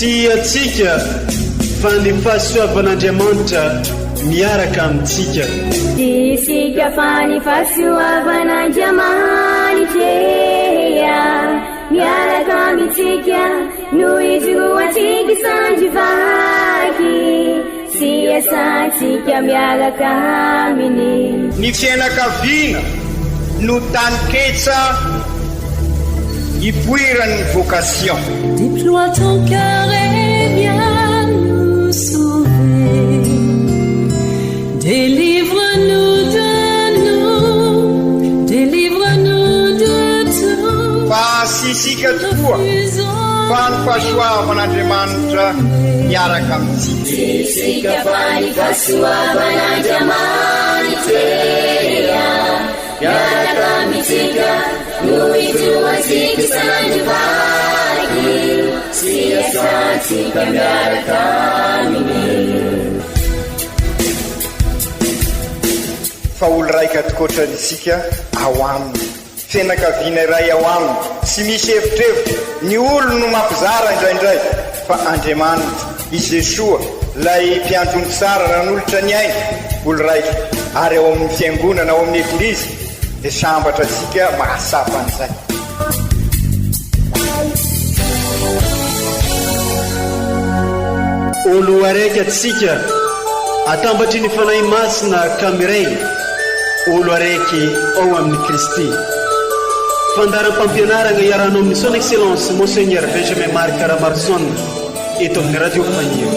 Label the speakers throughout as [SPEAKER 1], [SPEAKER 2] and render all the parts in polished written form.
[SPEAKER 1] Tsy atsika fa ny fahasoavan'Andriamanitra miaraka amintsika.
[SPEAKER 2] Isika fa ny fahasoavan'Andriamanitra miaraka amintsika noho izy ho antsika sandrivaky. Sy asantsika miaraka aminy.
[SPEAKER 3] Ny fianakaviana no taniketsa ipoiran'ny vocation.
[SPEAKER 4] Déploie ton cœur et viens nous sauver. Délivre-nous de nous, délivre-nous de tout.
[SPEAKER 3] Fa sisika tokoa fa ny fahasoavan'Andriamanitra miaraka amintsika.
[SPEAKER 2] Sisika fa ny fahasoavan'Andriamanitra miaraka amintsika noho izy ho antsika sandrivaky. Sy asantsika miaraka aminy.
[SPEAKER 3] Fa olo raika atokotrantsika ao aminy, fianakaviana iray ao aminy, tsy misy hevitrevitra. Ny olo no mampizara indraindray, fa Andriamanitra i Jesoa lay mpiantony tsara ran'olotra ny aina, olo raika. Ary ao amin'ny fiangonana, ao amin'ny eglizy dia sambatra antsika mahasapa an'izay.
[SPEAKER 1] Olo araiky atsika atambatry ny fanahy masina kamiray, olo araiky ao amin'ny Kristy. Fandaram-pampianarana iarana amin'ny son excellence Monseigneur Benjamin Marc Ramarson eto amin'ny radio Fania.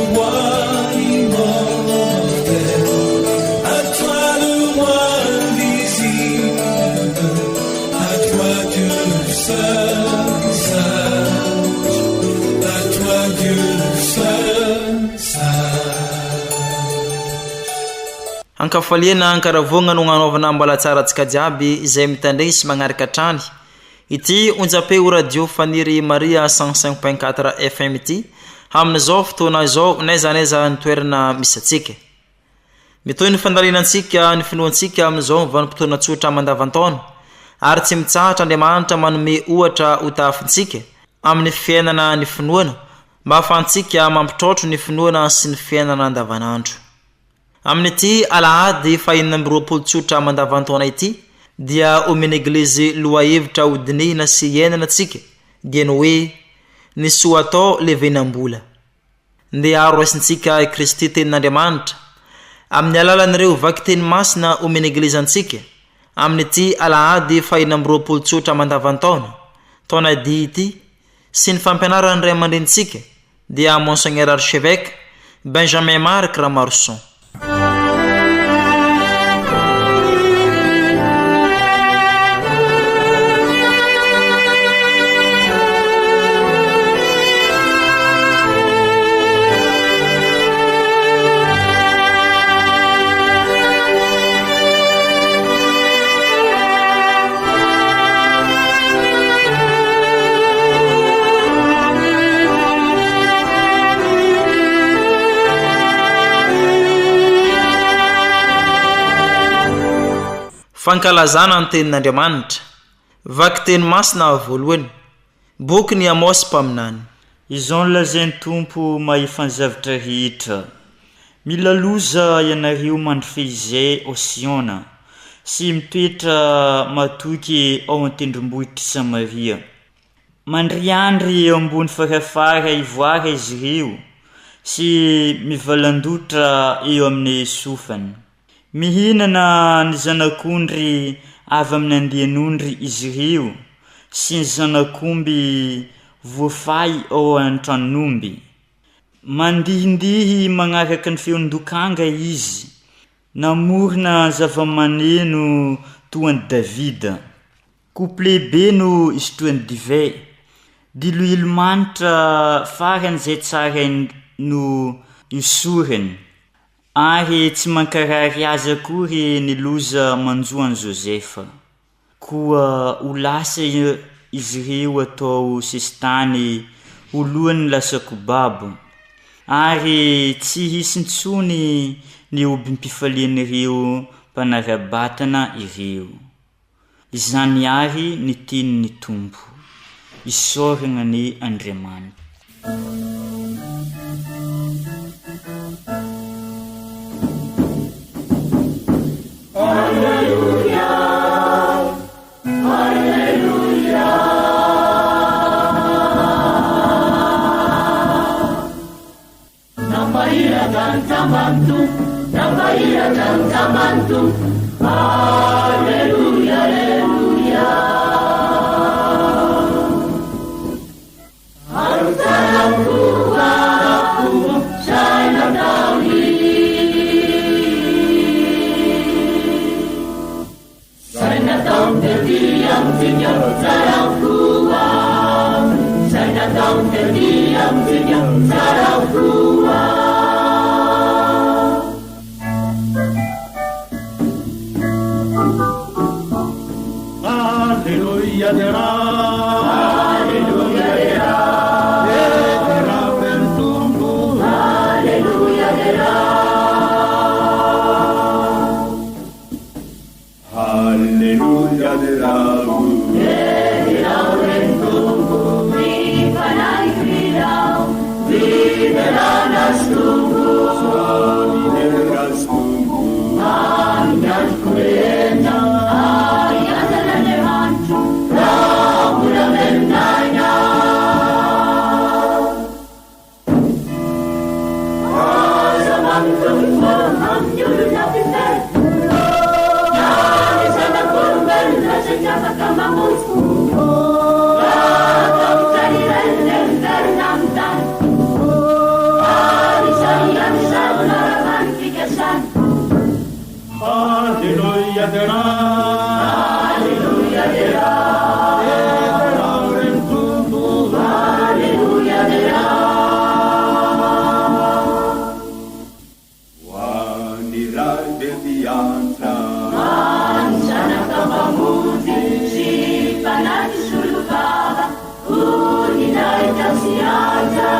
[SPEAKER 5] Ankafaliana ankaravogna no gnanaovana mbala tsara antsika jiaby izay mitandregny sy magnaraka trany ity onjapeo radio Faniry Maria 105.4 FM ity amin'izao fotoana izao naiza ny toerana misy atsika. Mitoy ny fandalinantsika ny finoantsika amin'izao vanim-potoana tsotra mandavantaona ary tsy mitsahatra Andriamanitra manome ohatra ho tafintsika amin'ny fiainana ny finoana mba ahafahantsika mampitrotro ny finoana sy ny fiainana andavanandro. Amin'ity alahady fahinana amby 20 tsotra mandavantaona ity dia omeny eglizy loahevitra hodinina sy iainana antsika dia ny hoe ny soa atao levenam-bola. Ndeha haro raisintsika i Kristy tenin'Andriamanitra amin'ny alalan'ireo vaky teny masina omeny eglizy antsika amin'ity alahady fahinana amby 20 tsotra mandavantaona taona dia ity sy ny fampianaran'ny ray aman-drenitsika dia Monseigneur Archevêque Benjamin Marc Ramarson. Fankalazana ny tenin'Andriamanitra. Vaky teny masina voalohany. Boky ny Amosy mpaminany.
[SPEAKER 6] Izao ny lazain'ny Tompo mahaifanzavatra rehetra. Mila loza ianareo mandrifehizay Osiona sy mitoetra matoky ao an-tendrombohitra Samaria. Mandriandry eo ambony farafara ivoara izy ireo sy mivalandotra eo amin'ny sofany. Mihinana ny zanak'ondry avy amin'ny andian'ondry izy ireo sy ny zanak'omby voafay ao an-tranon'omby. Mandihindihy magnaraka ny feon-dokanga izy, namorona zava-maneno toan'ny Davida. Couplet be no isotroan'ny divay, diloilo-manitra farany zay tsara no isorany. Ary tsy mankarary azy akory ny loza manjoan'i Josefa. Koa ho lasa izy ireo atao sesitany ho lohan'ny lasakobabo. Ary tsy hisy intsony ny obim-pifalian'ireo mpanarabatana ireo. Izany ary ny tenin'ny Tompo. Isorana ny Andriamanitra.
[SPEAKER 7] Alleluia dera, alleluia dera, dera per tumbu, alleluia dera, alleluia dera, dera per tumbu, viva la vida, viva la nastumbu, salire nastumbu, andiam curenda. Alleluia dera, alleluia dera, dera rentumbu, alleluia dera. Wanirai bebianta, mansana kapamuti, si panati sulubaba, unirai tasiata.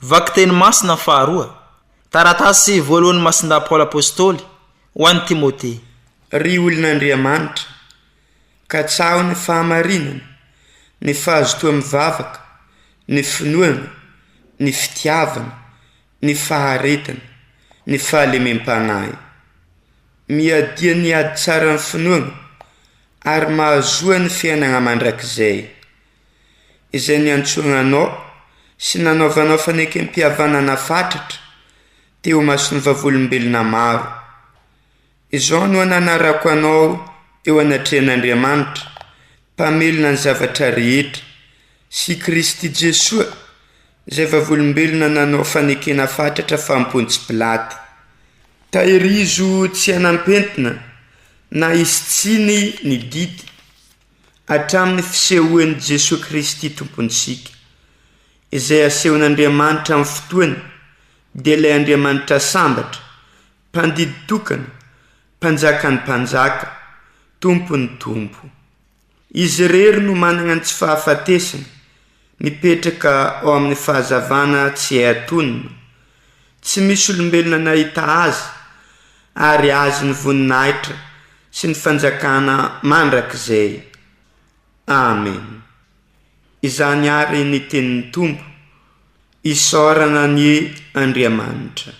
[SPEAKER 5] Vaky teny masina faharoa taratasy voalohany masinda Paoly apôstôly ho an'ny Timote.
[SPEAKER 8] Ry olon'Andriamanitra, ka tsaho ny fahamarinana, ny fahazotoa mivavaka, ny finoana, ny fitiavana, ny faharetana, ny fahalemem-panahy. Miadia ny ady tsara ny finoana ary mahazoa ny fiainana mandrakizay. Izay niantsoananao sy nanaovanao fanekem-pihavanana fatratra teo masony vavolombelona maro. Izao no nanarako anao eo anatrehan'Andriamanitra, mpamelona ny zavatra rehetra, sy Kristy Jesoa, izay vavolombelona nanao fanekena fatratra fa Pontsy Pilaty. Tahirizo tsy hanampentina na izy tsiny ny didy hatramin'ny fisehoan'i Jesosy Kristy tompontsika, izay asehon'Andriamanitra amin'ny fotoany dia ilay Andriamanitra sambatra, mpandidy tokana, mpanjakan'ny mpanjaka, tompon'ny tompo. Izy rery no manana ny tsy fahafatesana, mipetraka ao amin'ny fahazavana tsy hay atonina. Tsy misy olombelona nahita azy, ary azy ny voninahitra sy ny fanjakana mandrakizay. Amen. Izany ary ny tenin'ny Tompo, isaorana ny Andriamanitra.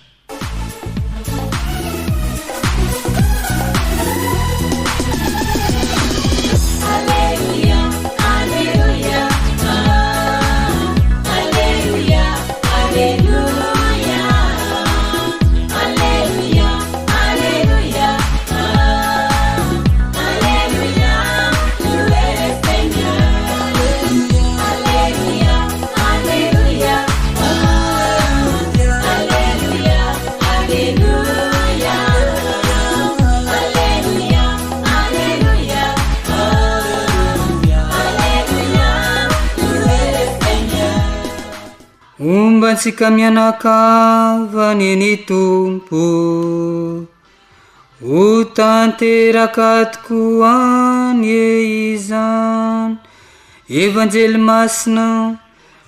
[SPEAKER 9] Ombantsika mianakavany ny Tompo, ho tanteraka tokoa ny izany evanjely masina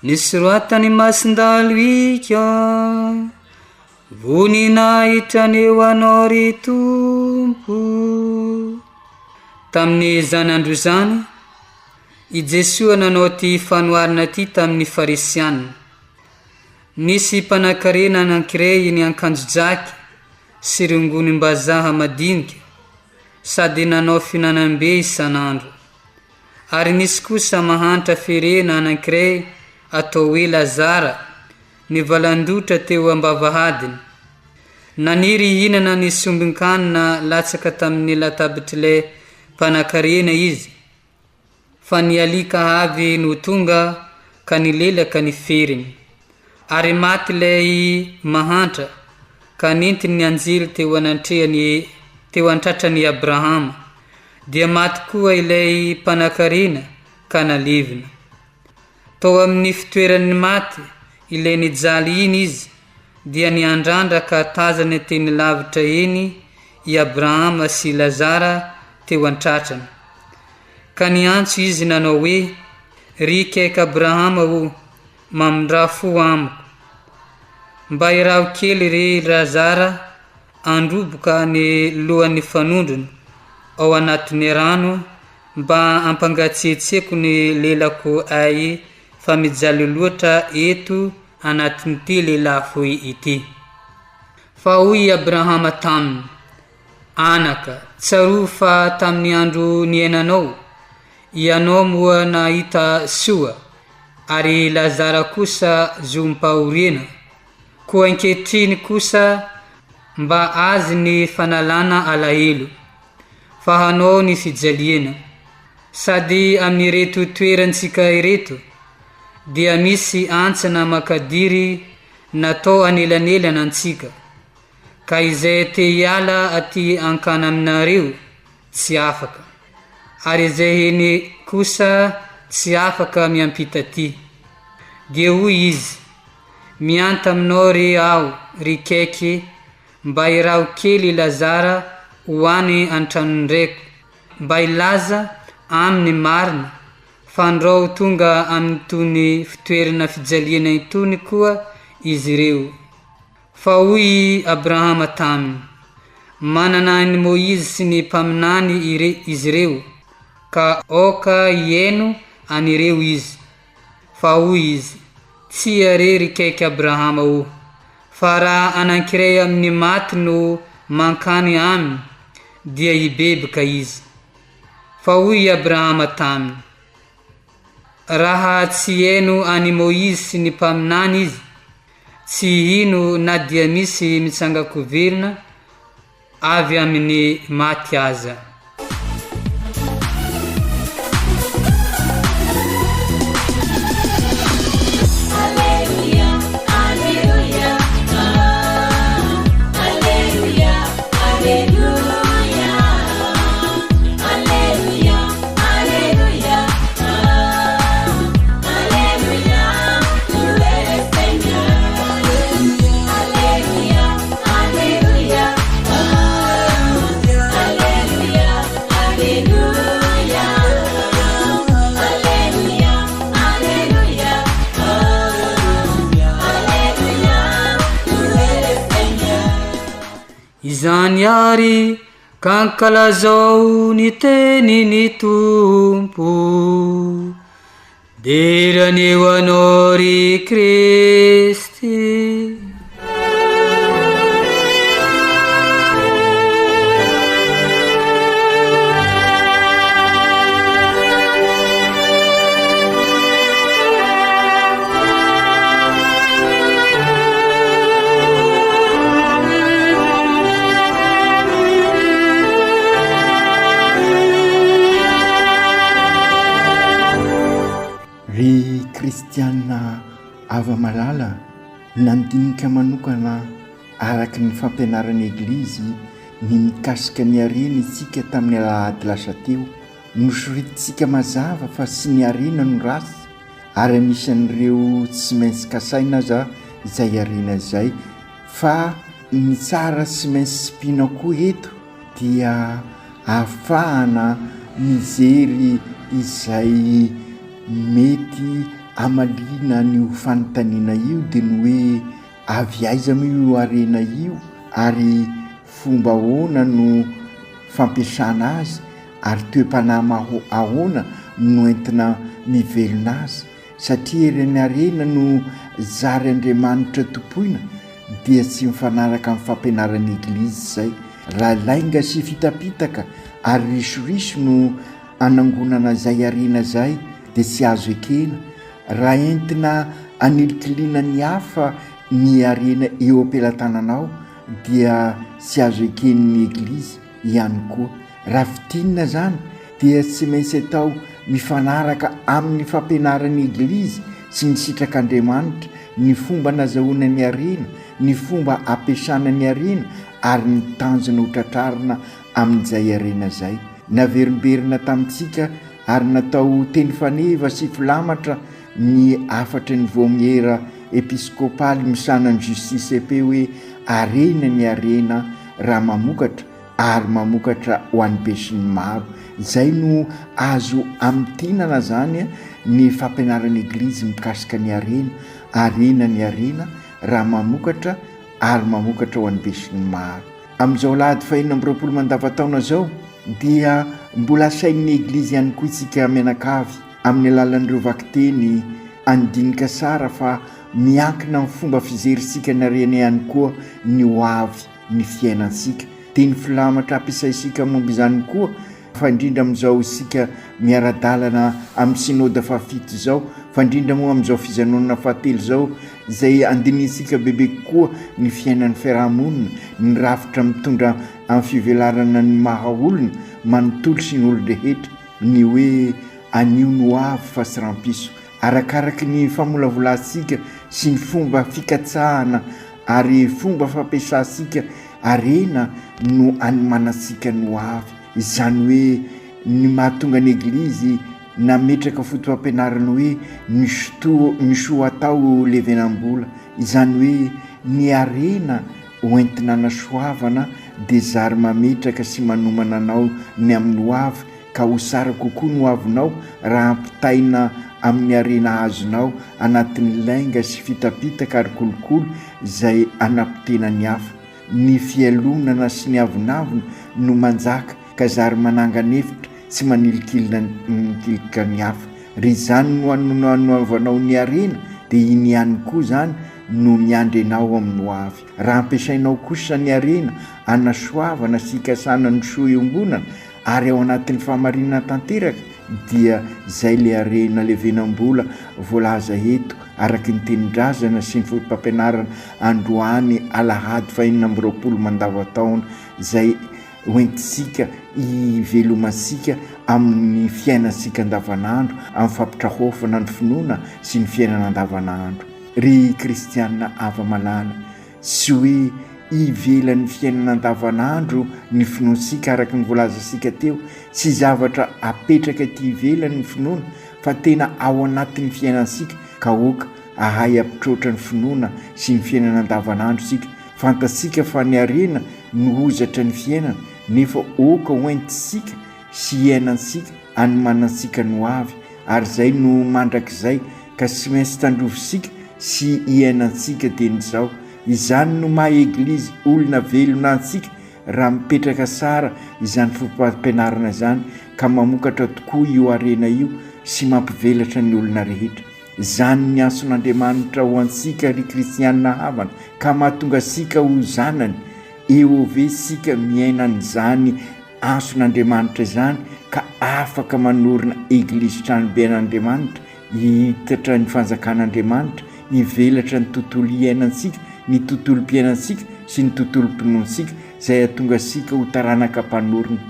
[SPEAKER 9] nisoratany masindalo ika voninahitraneo anao ry tompo. Tamin'ny zanandro zany i Jesoa nanao ty fanoharana ty tamin'ny farisianina. Nisy mpanakarena anankiray ny ankanjo jaky sy rongonim-bazaha madinika sady nanao finanam-be isanandro. Ary nisy kosa mahantra ferena anankiray atao hoe Lazara nivalandotra teo ambavahadiny. Naniry hinana ny sombin-kanina latsaka tamin'ny latabitr'ilay mpanakarena izy, fa nialika avy no tonga ka nilelaka ny feriny. Ary maty ilay mahantra ka nentiny ny anjely teo antratrany Abrahama. Dia maty koa ilay mpanakarena ka nalevina. Tao amin'ny fitoeran'ny maty ilay nijaly iny izy dia niandrandra ka tazany teny lavitra eny i Abrahama sy Lazara teo antratrany. Ka niantso izy nanao hoe, ry kaiky Abrahama o, mamindra fo amiko, mba iraho kely ry Lazara androboka ny lohan'ny fanondrony ao anatin'ny rano mba ampangatsiatsiako ny lelako ay fa mijaly loatra eto anatin'ity lelafo ity. Fa hoy Abrahama taminy, anaka, tsaro fa tamin'ny andro niainanao ianao moa nahita soa, ary Lazara kosa zompahoriana, koa ankehitriny kosa mba azy ny fanalana alahelo. Fa hanao ny fijaliana, sady amin'ny reto toerantsika ireto dia misy antsana makadiry natao anelanelana antsika, ka izay te hiala aty ankana aminareo tsy afaka, ary izay heny kosa tsy afaka miampita ty. Dia hoy izy, mianta aminao ry aho ry kaiky, mba iraho kely Lazara hoany antranondraiko, mba ilaza amin'ny marina fandrao tonga amin'ny tony fitoerana fijaliana itony koa izy ireo. Fa hoy Abrahama taminy, manana ny Moizy sy ny mpaminany izy ireo, ka oka hieno anireo izy. Fa hoy izy, tsy arery kaiky Abrahama o, fa raha anankiray amin'ny maty no mankany aminy dia hibebaka izy. Fa hoy Abrahama taminy, raha tsy eno any Moizy sy ny mpaminany izy, tsy ino na dia misy mitsangakoverina avy amin'ny maty aza. Izany ary kankalazao ny teny ny Tompo, deraneo anao ry Kristy.
[SPEAKER 10] Ry kristianina ava-malala nandinika manokana araky ny fampianaran'ny Eglizy ny mikasika ny arena isika tamin'ny alahady lasa teo. Nosorititsika mazava fa sy ny arena no rasy, ary anisan'ireo tsy maintsy kasaina aza izay arena izay, fa ny tsara sy maintsy sipina koa eto dia ahafahana mijery izay mety amalina nyo fanontaniana io dia ny hoe avy aiza mo io arena io ary fomba ahoana no fampiasana azy ary toe-panahy ahoana no entina mivelona azy satria ireny arena no zary Andriamanitra tompoina dia tsy mifanaraka amin'ny fampianaran'ny eglizy zay raha lainga sy fitapitaka ary risoriso no anangonana zay arena zay dia tsy azo ekena raha entina anilikilina ny hafa ny arena eo am-pelantananao dia tsy azo eken'ny eglizy ihany koa raha fitinina zany dia tsy maintsy atao mifanaraka amin'ny fampianaran'ny eglizy sy ny sitrak'Andriamanitra ny fomba nazahoana ny arena ny fomba ampiasana ny arena ary ny tanjona hotratrarina amin'izay arena zay naverimberina tamintsika ary natao teny faneva sy filamatra ny afatra ny vomiera episkopaly misanany justice epe hoe arena ny arena raha mamokatra ary mamokatra ho an'ny be sy ny maro izay no azo amitinana zany ny fampianaran'ny eglizy mikasika ny arena ny arena raha mamokatra ary mamokatra ho an'ny be sy ny maro amin'izao lahady fahinina amby 20 mandavataona zao dia mbola sain'ny eglizy ihany koa isika mianakavy amin'ny alalan'ireo vakiteny andinika sara fa miankina amin'ny fomba fizerisika ny arena ihany koa ny hoavy ny fiainansika teny filamatra ampiasaisika momba izany koa fa indrindra amin'izao isika miara-dalana amin'ny synode fafito zao fa indrindra moa amin'izao fijanonana fahatelo zao izay andinisika bebe koa ny fiainan'ny fiarahamonina ny rafitra mitondra amin'ny fivelarana ny maha olona manontolo sy ny olo rehetra ny hoe anio no avy fa sy rampiso arakaraky ny famolavolasika sy ny fomba fikatsahana ary fomba fampiasasika arena no anomanasika no avy izany hoe ny mahatonga ny eglizy nametraka fotoam-pianarana hoe misoa atao levenam-bola izany hoe ny arena hoentina nasoavana dia zary mametraka sy manomana anao ny amin'ny hoavy ka ho sara kokoa no hoavinao raha ampitaina amin'ny arena azonao anatin'ny lainga sy fitapitaka ary kolokolo izay anampitena ny hafa ny fialonana sy ny avinavina no manjaka ka zary mananganefitra sy manilikilika ny hafa ry zany no anoavanao ny arena dia iny ihany koa zany no miandry anao amin'ny hoavy raha ampiasainao kosa ny arena anasoavana sy ikasana ny soa iombonana ary ao anatin'ny fahamarinana tanteraka dia zay le arena levenam-bola voalaza eto araky ny tenindrazana sy ny fotoam-pampianarana androany alahady fahinina amby 20 mandavataona zay hoentisika ivelomasika amin'ny fiainasika andavanandro amin'ny fampitrahofana ny finoana sy ny fiainana andavanandro ry kristianina ava-malala sy hoe ivelan'ny fiainana andavanandro ny finoansika araky ny voalazasika teo sy zavatra apetraka ty ivelan'ny finoana fa tena ao anatin'ny fiainansika ka oka ahay ampitrotra ny finoana sy ny fiainana andavanandro sika fantasika fa ny arena no hozatra ny fiainana nefa oka hoentisika sy iainansika anomanasika no avy ary zay no mandrak'izay ka sy maintsy tandrovosika sy iainansika dia nyzao izany no maha eglizy olona velona ansika raha mipetraka sara izany fotoam-pianarana zany ka mamokatra tokoa io arena io sy mampivelatra ny olona rehetra zany ny ason'Andriamanitra ho ansika ry kristianina havana ka mahatonga sika ho zanany eo ave sika miainan'izany ason'Andriamanitra zany ka afaka manorina eglizy tranobe an'Andriamanitra hitatra ny fanjakan'Andriamanitra hivelatra ny tontolo iainansika ny tontolo mpiainansika sy ny tontolo mpinoansika zay atonga sika ho taranaka mpanorina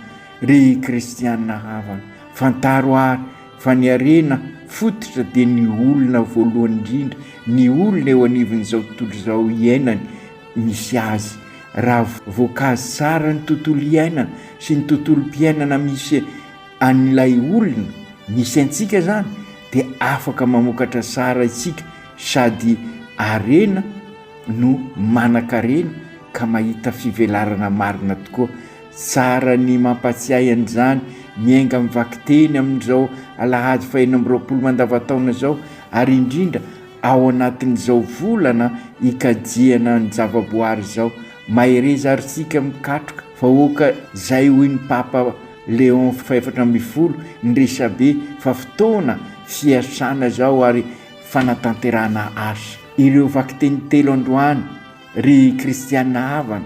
[SPEAKER 10] ry kristianina havana fantaro ary fa ny arena fototra dia ny olona voalohany indrindra ny olona eo anivon'izao tontolo izao iainany misy azy raha voankazo sara ny tontolo iainana sy ny tontolo mpiainana misy an'ilay olona misy antsika zany dia afaka mamokatra sara isika sady arena no manan-karena ka mahita fivelarana marina tokoa tsara ny mampatsiahy an'izany miainga mivakiteny amin'izao alahady fahinina amby 20 mandavataona zao ary indrindra ao anatin'izao volana ikajiana ny zavaboary zao. Mahare zaritsika mikatroka fa oka zay hoy ny papa Léon fa-10 nyresabe fa fotoana fiasana zao ary fanatanterana asa. Ireo vakiteny telo androany ry kristiana havana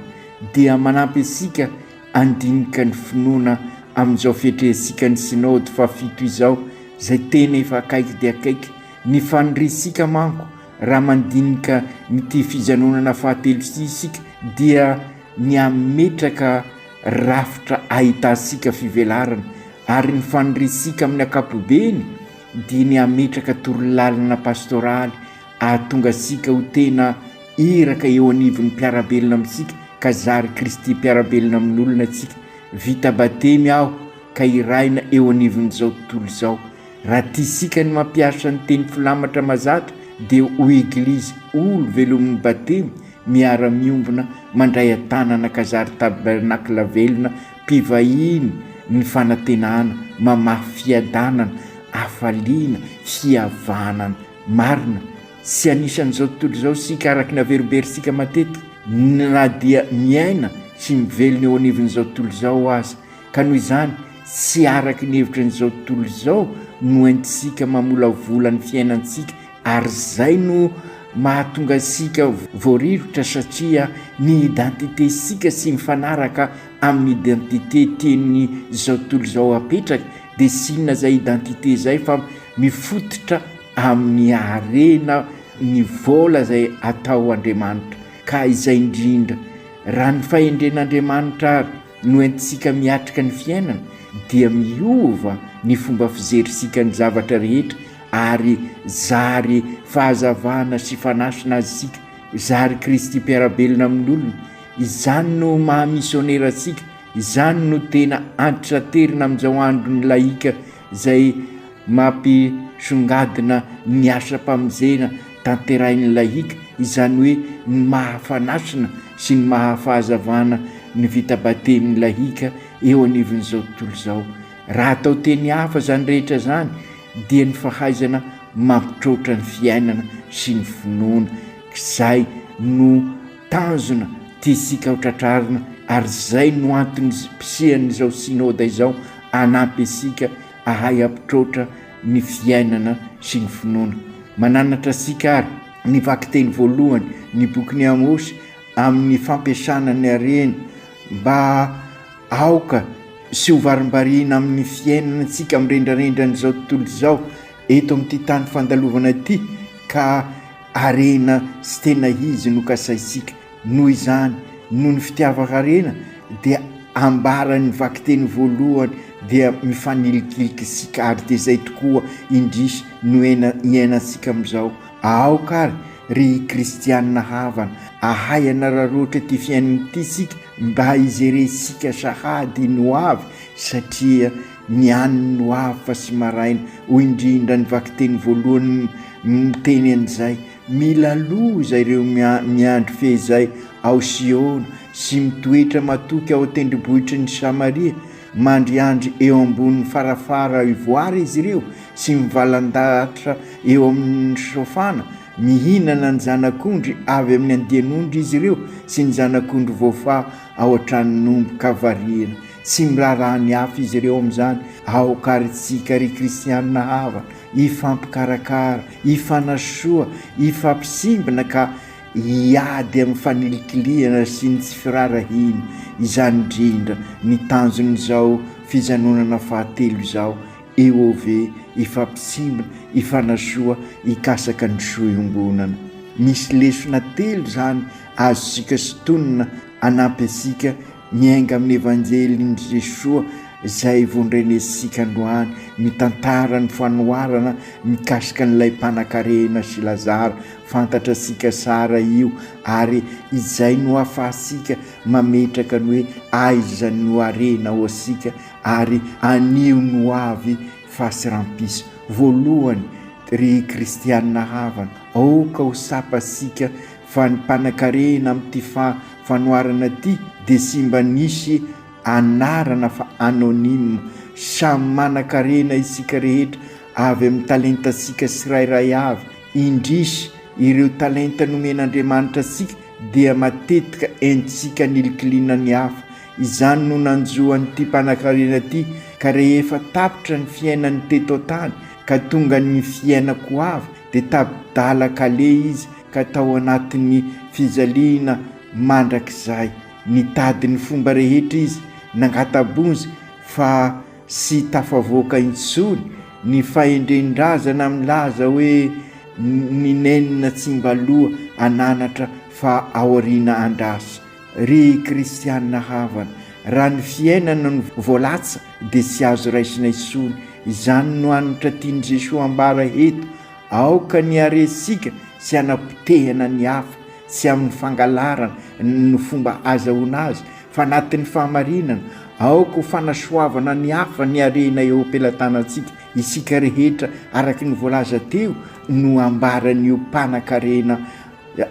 [SPEAKER 10] dia manampy isika andinika ny finoana amin'izao fietresika ny synody fa 7 izao zay tena efa akaiky dia akaiky. Ny fanorisika manko raha mandinika nyty fijanonana fahatelo isika dia ny ametraka rafitra ahitasika fivelarana, ary ny fanorisika amin'ny akapobeny dia ny ametraka torolalana pastoraly ahatonga sika ho tena iraka eo anivon'ny mpiarabelona amintsika ka zary Kristy mpiarabelona amin'olona tsika. Vita batemy aho ka iraina eo anivon'izao tontolo izao. Raha tiasika ny mampiasa ny teny filamatra mazatra dia ho eglizy olo velomin'ny batemy miara-miombona mandray atanana ka zary tabernakla velona mpivahiny ny fanantenana mamafy fiadanana afaliana fihavanana marina. Sy anisan'izao tontolo izao sika araky naverimberisika matetika na dia miaina sy mivelona eo anivon'izao tontolo izao aza. Ka noho izany sy araky ny hevitra n'izao tontolo izao no entisika mamola vola ny fiainantsika, ary zay no mahatonga sika voarivotra satria ny identité sika sy mifanaraka amin'ny identité teny izao tontolo izao apetraka dia sinona zay identité zay fa mifototra amin'ny arena ny vola zay atao Andriamanitra. Ka izay indrindra raha ny fahendren'Andriamanitra ary no entisika miatrika ny fiainana dia miova ny fomba fizerisika ny zavatra rehetra ary zary fahazavana sy fanasina azy sika, zary Kristy mpiarabelona amin'olona. Izany no mahamisonera sika, izany no tena antitraterina amin'izao andro ny laika zay mampisongadina ny asa-pamonjena tanterain'ny laika, izany hoe ny mahafanasina sy ny mahafahazavana ny vita batemin'ny laika eo anivon'izao tontolo izao. Raha atao teny hafa zany rehetra zany dia ny fahaizana mampitrotra ny fiainana sy ny finoana. Zay no tanjona tiasika ho tratrarina, ary zay no antony pisihan'izao synôda izao anampy asika ahay ampitrotra ny fiainana sy ny finoana. Mananatra sika ary ny vakiteny voalohany ny bokin'ny Amosy amin'ny fampiasana ny areny mba aoka sy hovarim-bariana amin'ny fiainana tsika mirendrarendran'izao tontolo izao eto amin'ity tany fandalovana ity, ka arena sy tena izy no kasaisika. Noho izany noho ny fitiavaka-arena dia ambarany vakiteny voalohany dia mifanilikiliko sika, ary dia zay tokoa indrisy no iainantsika amin'izao. Aoka ary ry kristianina havana ahay anararoatra ty fiainana ity sika mba hizeresika sahady no avy, satria ny any no avy fa sy maraina. Ho indrindra ny vakiteny voalohany miteny an'izay: mila loza ireo miandro fehizay ao Siona sy mitoetra matoky ao tendrombohitry ny Samaria, mandriandry eo ambonin'ny farafara ivoary izy ireo sy mivalandatra eo amin'ny sofana. Mihinana ny zanak'ondry avy amin'ny andian'ondry izy ireo sy ny zanak'ondry voafa ao an-tranon'omby kavariana, sy mirarahany hafa izy ireo amin'izany. Aokaritsika ry kristianina havana ifampikarakara, ifanasoa, ifampisimbana ka hiady amin'ny fanilikiliana sy ny tsy firarahiny. Izany indrindra ny tanjon'izao fijanonana fahatelo izao, eo ove ifampisimbana, ifanasoa, ikasaka ny soiombonana. Misy lesona telo zany azosika sotonina anampy asika miainga amin'ny evanjelin' Jesosy zay vondrenesika androany, mitantara ny fanoharana mikasika n'ilay mpanan-karena sy Lazara. Fantatra sika sara io, ary izay no ahafahasika mametraka ny hoe aiza no arena ho asika, ary anio no avy fahasirampiso. Voalohany ry kristianina havana, aoka ho sapasika fa ny mpanan-karena amin'ity fanoharana ty dia sy mba nisy anarana fa anonime. Samy manan-karena isika rehetra avy amin'ny talentasika sirairay avy. Indrisy ireo talenta nomen'Andriamanitra asika dia matetika entsika nilikilina ny hafa. Izany no nanjoan'ity mpanan-karena ity, ka rehefa tapitra ny fiainany teto tany ka tonga ny fiainako avy dia tabidala kale izy ka tao anatin'ny fijaliana mandrakizay. Nitady ny fomba rehetra izy, nangatabonzy fa sy tafavoaka intsony. Ny fahendren-drazana milaza hoe ninenina tsimbaloha ananatra fa aoriana andrasa. Ry kristianina havana, raha ny fiainana no voalatsa dia sy azo raisina isony. Izany no anitra tiany Jesosy ambara eto, aoka ny aresika sy anapotehana ny hafa sy amin'ny fangalarana no fomba azahoana azy, fa anatin'ny fahamarinana aoka ho fanasoavana ny hafa ny arena eo am-pelatanantsika. Isika rehetra araka ny voalaza teo no ambaran'io mpanan-karena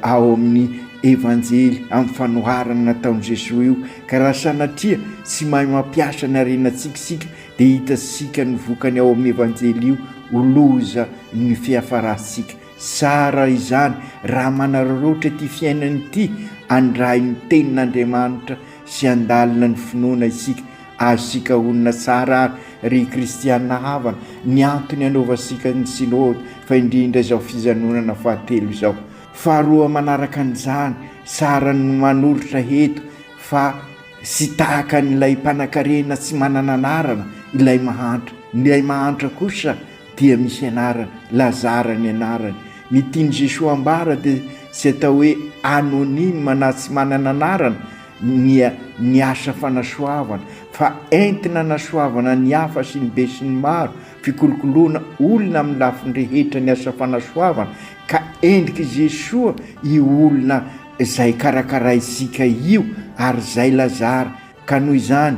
[SPEAKER 10] ao amin'ny evanjely amin'ny fanoharana nataon'i Jesosy io. Ka raha sanatria sy mahay mampiasa ny arenantsika sika dia hitasika ny vokany ao amin'ny evanjely io, holoza ny fiafarasika. Sara izany raha manararaotra ty fiainany ity, andray ny tenin'Andriamanitra sy andalina ny finoana isika. Azosika onina tsara ary ry kristianina havana, ny antony anaovasika ny sinody fa indrindra izao fijanonana fahatelo izao. Faharoa manaraka an'izany, sara ny manolotra heto fa sy tahaka n'ilay mpanan-karena tsy manana anarana ilay mahantra. Ilay mahantra kosa dia misy anarana, Lazara ny anarany. Ny tiany Jesosy ambara dia sy atao hoe anonyme na tsy manana anarana ny asa fanasoavana, fa entina nasoavana ny hafa sy ny be sy ny maro, fikolokoloana olona amin'ny lafiny rehetra ny asa fanasoavana. Ka endriky Jesosy io olona izay karakaraisika io ary zay Lazara. Ka noho izany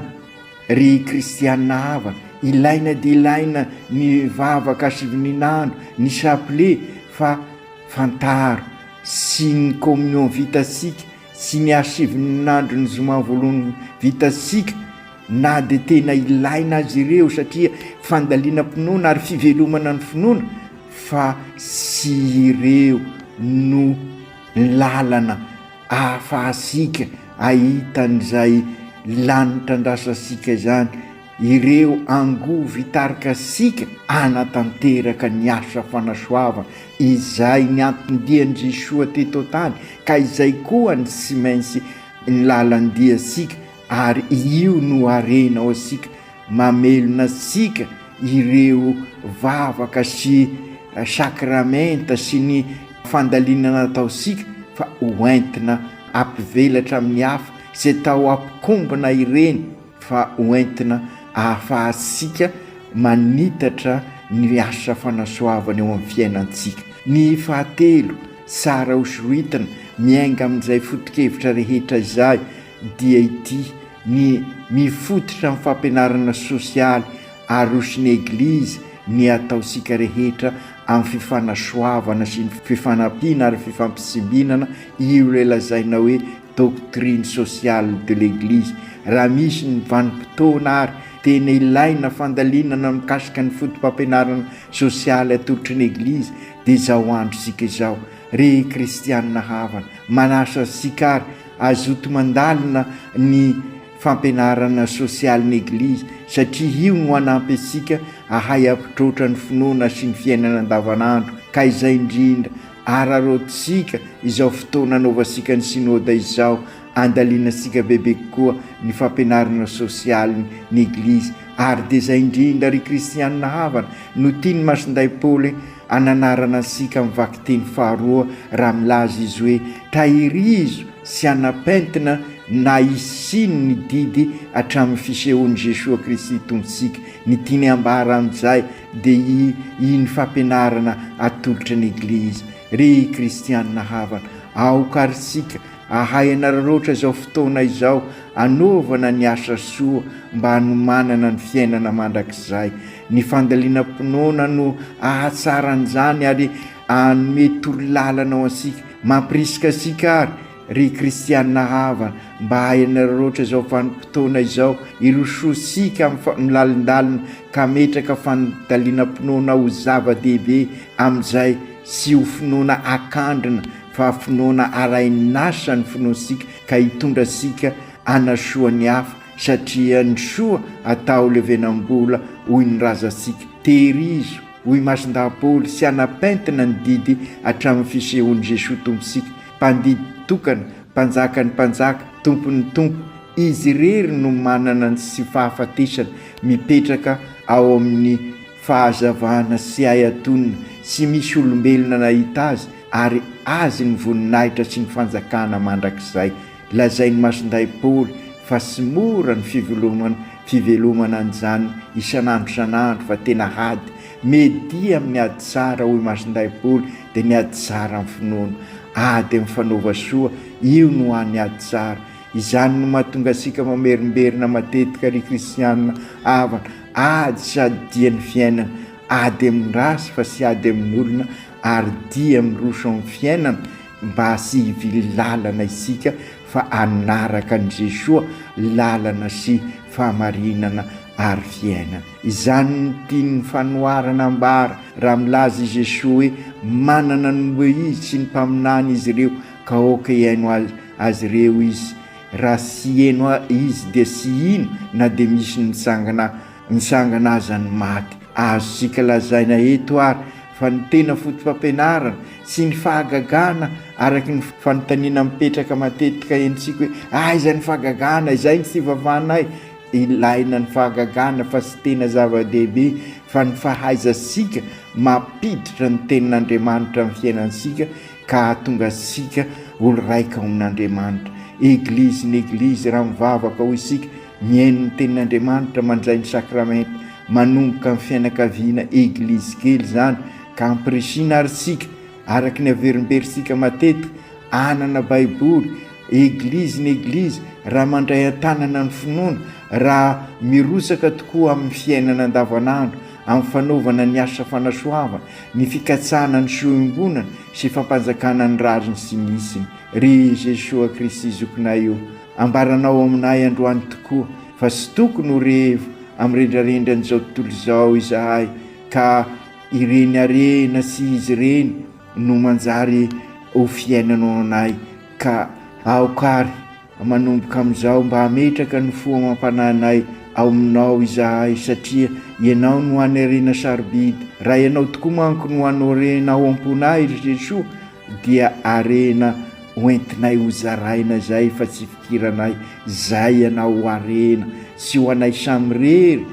[SPEAKER 10] ry kristianina havana, ilaina dia ilaina ny vavaka sivininandro, ny chapelet, fa fantaro sy ny communion vitasika sy ny asivininandro ny zoma voalohany vitasika, na dia tena ilaina azy ireo satria fandaliana-pinoana ary fivelomana ny finoana, fa sy ireo no lalana ahafahasika ahitan'izay lanitra andrasasika zany. Ireo angovo hitarika sika anatanteraka ny asa fanasoavana. Izay ny antondian'i Jesosy teto tany, ka izay koa ny sy maintsy ny lalandia sika, ary io no arena ao asika mamelona sika ireo vavaka sy sakramenta sy ny fandalinana atao sika, fa hoentina ampivelatra amin'ny hafa sy tao ampikombana ireny, fa hoentina ahafahasika manitatra ny asa fanasoavana eo amin'ny fiainantsika. Ny fahatelo, sara hosoritana miainga amin'izay foto-kevitra rehetra izay dia ity: ny mifototra amin'ny fampianarana sosialy arosiny eglizy ny ataosika rehetra amin'ny fifanasoavana sy ny fifanampiana ary fifampisimbinana. Io le lazaina hoe doctrine sociale de l'église. Raha misy ny vanim-potoana ary tena ilaina fandalinana mikasika ny fotom-pampianarana sosialy atolotry ny eglizy dia izao andro sika izao. Ry kristianina havana, manasa sika ary azoto mandalina ny fampianarana sosialy ny eglizy, satria io no anampy asika ahay ampitrotra ny finoana sy ny fiainana andavanandro. Ka izay indrindra ararotsika izao fotoana anaovasika ny sinoda izao, andalinasika bebe koa ny fampianarana sosialy ny eglizy. Ary dia izay indrindra ry kristianina havana no tiany masinday Paoly ananarana asika mivaky teny faharoa raha milaza izy hoe: tahirizo sy anapentina na isiny ny didy hatramin'ny fisehoan'i Jesosy Kristy tombontsika. Ny tiany ambara amin'izay dia ny fampianarana atolotra ny eglizy. Ry kristianina havana, aokarisika ahay anararoatra izao fotoana izao anaovana ny asa soa mba hanomanana ny fiainana mandrakizay. Ny fandaliana-pinoana no ahatsaran'izany ary anome torolalana ao asika, mampirisika asika ary ry kristianina havana mba hainareo roatra izao vanim-potoana izao irososika milalindalina ka metraka fanodaliana mpinoana ho zava-dehibe amin'izay sy ho finoana akandrina fa finoana arainasa ny finoansika ka hitondra sika anasoany hafa satria ny soa atao levenam-bola hoy ny razasika tehirizo hoy mason-dapoly sy anapentina ny didy hatramin'ny fisehoan'i Jesosy tomponsika mpandidy tokana mpanjaka ny mpanjaka tompony tompo izy rery no manana ny sy fahafatesana mipetraka ao amin'ny fahazavana sy ayatonina sy misy olombelona nahita azy ary azy ny voninahitra sy ny fanjakana mandrakizay lazainy mason-day Paoly fa sy mora ny fivelomana an'izany isan'andro fa tena hady medy amin'ny ady tsara hoy mason-day Paoly dia ny ady tsara amin'ny finoana ady amin'ny fanaova soa io no any ady tsara izany no mahatonga asika mamerimberina matetika ry kristianina havana ady sady dia ny fiainana ady amin'ny rasy fa sy ady amin'ny olona ary dia miroso amin'ny fiainana mba sy hivily lalana isika fa anaraka ny Jesosy lalana sy fahamarinana ary fiainana izany no tiany fanoharana ambara raha milaza i Jesosy hoe manana ny hoe izy sy ny mpaminany izy ireo ka oka iaino azy ireo izy raha sy eno izy dia sy ino na dia misy misangana azy ny maty azo sika lazaina eto ary fa ny tena fotom-pampianarana sy ny fahagagana araky ny fanontaniana mipetraka matetika ensika hoe izay ny fahagagana izay ny fivavahanay ilaina ny fahagagana fa sy tena zava-dehibe fa ny fahaizasika mampiditra ny tenin'Andriamanitra amin'ny fiainansika ka hatonga sika olo raika amin'Andriamanitra eglizy ny eglizy raha mivavaka ho isika miaino ny tenin'Andriamanitra mandray ny sakramenta manomboka amin'ny fianakaviana eglizy kely zany ka ampirisina ary sika araky ny averimberisika matetika anana baiboly eglizy ny eglizy raha mandray an-tanana ny finoana raha mirosaka tokoa amin'ny fiainana andavanandro amin'ny fanaovana ny asa fanasoavana ny fikatsahana ny soembonana sy fampanjakana ny rariny sy misiny ry Jesosy Kristy zokinay io ambaranao aminay androany tokoa fa sy tokony ho revo amin'ny rendrarendran'izao tontolo izao izahay ka ireny arena sy izy ireny no manjary ho fiainanao anay ka aokary manomboka amin'izao mba hametraka ny foa mampananay ao aminao izahay satria ianao no any arena sarobidy raha ianao tokoa manko no ano arena ao am-ponay ry Jesosy dia arena hoentinay ho zaraina zay fa tsy fikiranay zay ianao arena sy ho anay samy rery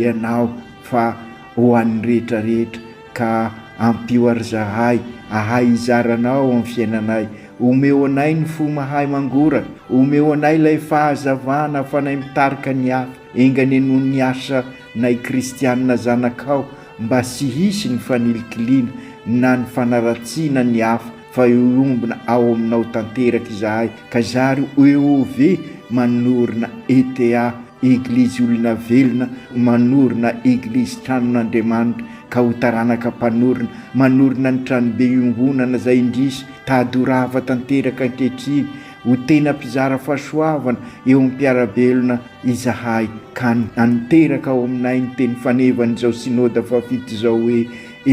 [SPEAKER 10] ianao fa ho an'ny rehetrarehetra ka ampio ary zahay ahay izaranao amin'ny fiainanay omeo anay ny fo mahay mangoraka omeo anay ilay fahazavana fanay mitarika ny hafa engany noho ny asa nay kristianina zanakao mba sy hisy ny fanilikiliana na ny fanaratsiana ny hafa fa iombina ao aminao tanteraka izahay ka zary eove manorina ETA eglizy olona velona manorina eglizy tranon'Andriamanitra ka ho taranaka mpanorina manorina ny tranobe iongonana zay indrisy tadorava tanteraka ankehitriny ho tena mpizara fahasoavana eo amin'ny mpiarabelona izahay ka nanteraka ao aminay ny teny fanevan'izao sinôda fafito zao hoe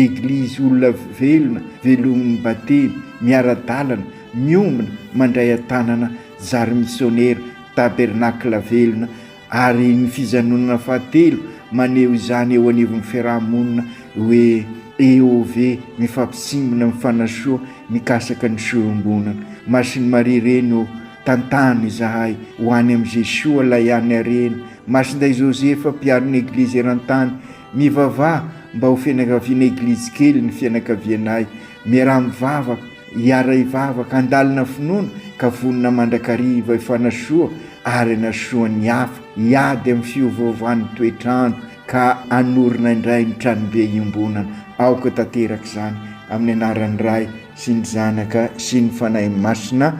[SPEAKER 10] eglizy olona velona velomin'ny batemy miara-dalana miombina mandray an-tanana zary missionnaire tabernakla velona ary ny fizanonana fahatelo maneho izany eo anivon'ny fiarahamonina hoe EOV mifampisimbona mifanasoa mikasaka ny soembonana masiny Maria reno tantany izahay ho any amin'ny Jesosy lay any arena masinday Josefa mpiaron'ny eglizy eran-tany mivavaha mba ho fianakaviana eglizy kely ny fianakavianay miaraha mivavaka hiara hivavaka andalina finoana ka vonina mandrakariva ifanasoa ary nasoany hafa hiady amin'ny fiovaovan'ny toetrandro ka anorina indray ny tranobe iombonana aoka tanteraka izany amin'ny anaran'ny Ray sy ny Zanaka sy ny Fanahy Masina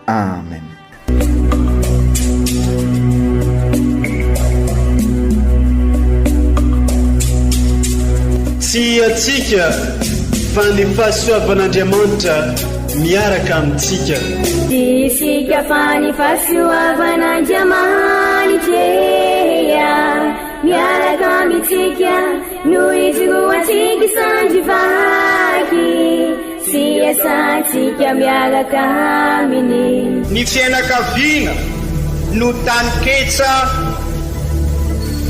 [SPEAKER 10] amen.
[SPEAKER 1] Tsy atsika fa ny fahasoavan'Andriamanitra miaraka amintsika.
[SPEAKER 2] Isika fa ny fahasoavan'Andriamanitra miaraka amintsika noho izy roantsika sandrivaky sy asantsika miaraka aminy.
[SPEAKER 3] Ny fianakaviana no tany ketsa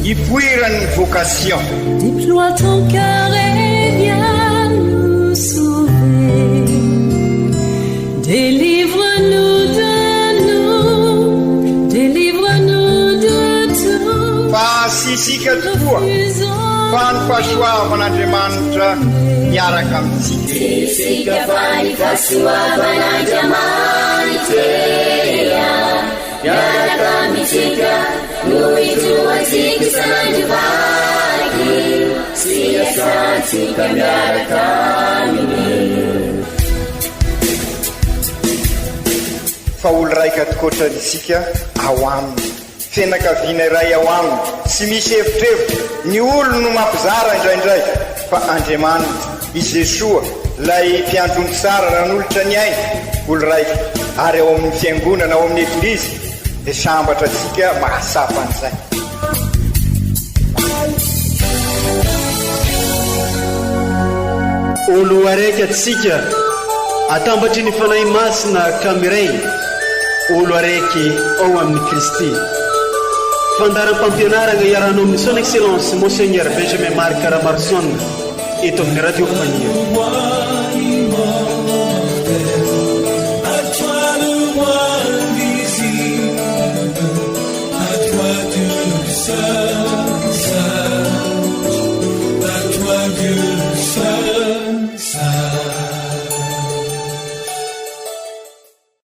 [SPEAKER 3] ipoiran'ny vocation.
[SPEAKER 4] Déploie ton cœur et viens nous sauver. Délivre-nous de nous, délivre-nous de tout.
[SPEAKER 3] Fa sisika tokoa fa ny fahasoavan'Andriamanitra miaraka amintsika.
[SPEAKER 2] Sisika fa ny fahasoavan'Andriamanitra miaraka amintsika noho itoantsika sandrivaky sy asantsika miaraka aminy.
[SPEAKER 3] Fa olo raika tokoatran'isika ao aminy, fianakaviana iray ao aminy, tsy misy hevitrevitra. Ny olo no mampizara indraindray, fa Andriamanitra i Jesoa lay mpiandrony tsara ran'olotra ny aina, olo raika. Ary ao amin'ny fiangonana, ao amin'ny eglizy dia sambatra atsika mahasapa an'izay.
[SPEAKER 1] Olo araiky atsika atambatry ny fanahy masina kamiray, olo araiky ao amin'ny Kristy. Fandaram-pampianarana iarano amin'ny son excellence Monseigneur Benjamin Marc Caramarson eto amin'ny Radio Fania.